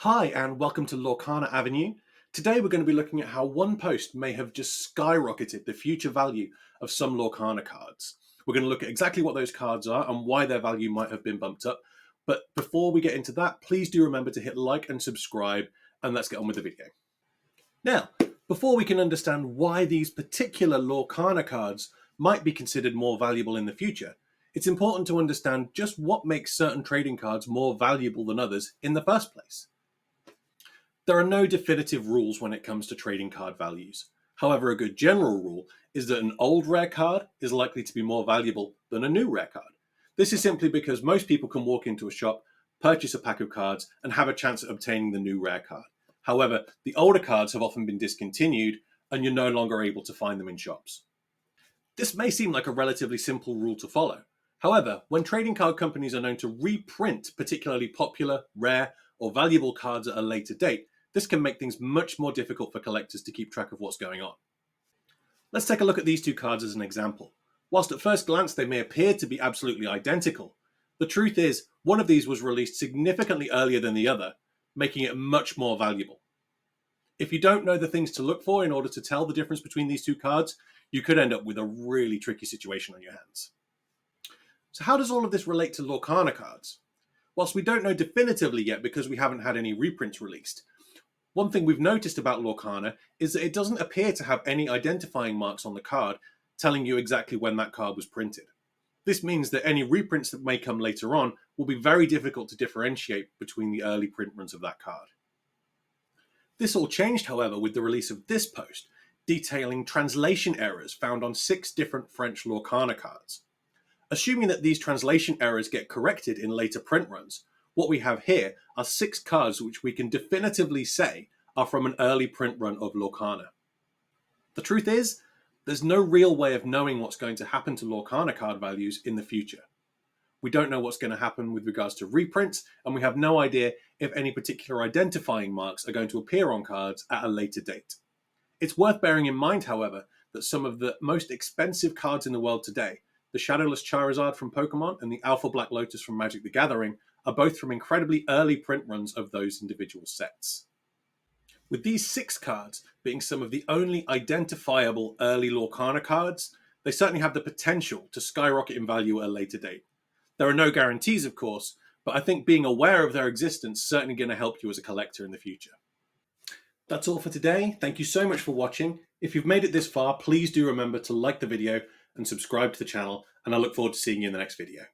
Hi and welcome to Lorcana Avenue. Today we're going to be looking at how one post may have just skyrocketed the future value of some Lorcana cards. We're going to look at exactly what those cards are and why their value might have been bumped up. But before we get into that, please do remember to hit like and subscribe, and let's get on with the video. Now, before we can understand why these particular Lorcana cards might be considered more valuable in the future, it's important to understand just what makes certain trading cards more valuable than others in the first place. There are no definitive rules when it comes to trading card values. However, a good general rule is that an old rare card is likely to be more valuable than a new rare card. This is simply because most people can walk into a shop, purchase a pack of cards, and have a chance at obtaining the new rare card. However, the older cards have often been discontinued, and you're no longer able to find them in shops. This may seem like a relatively simple rule to follow. However, when trading card companies are known to reprint particularly popular, rare, or valuable cards at a later date, this can make things much more difficult for collectors to keep track of what's going on. Let's take a look at these two cards as an example. Whilst at first glance they may appear to be absolutely identical, the truth is one of these was released significantly earlier than the other, making it much more valuable. If you don't know the things to look for in order to tell the difference between these two cards, you could end up with a really tricky situation on your hands. So how does all of this relate to Lorcana cards? Whilst we don't know definitively yet because we haven't had any reprints released, one thing we've noticed about Lorcana is that it doesn't appear to have any identifying marks on the card telling you exactly when that card was printed. This means that any reprints that may come later on will be very difficult to differentiate between the early print runs of that card. This all changed, however, with the release of this post, detailing translation errors found on 6 different French Lorcana cards. Assuming that these translation errors get corrected in later print runs, what we have here are 6 cards which we can definitively say are from an early print run of Lorcana. The truth is, there's no real way of knowing what's going to happen to Lorcana card values in the future. We don't know what's going to happen with regards to reprints, and we have no idea if any particular identifying marks are going to appear on cards at a later date. It's worth bearing in mind, however, that some of the most expensive cards in the world today, the Shadowless Charizard from Pokemon and the Alpha Black Lotus from Magic the Gathering, are both from incredibly early print runs of those individual sets. With these 6 cards being some of the only identifiable early Lorcana cards, they certainly have the potential to skyrocket in value at a later date. There are no guarantees, of course, but I think being aware of their existence is certainly going to help you as a collector in the future. That's all for today. Thank you so much for watching. If you've made it this far, please do remember to like the video and subscribe to the channel, and I look forward to seeing you in the next video.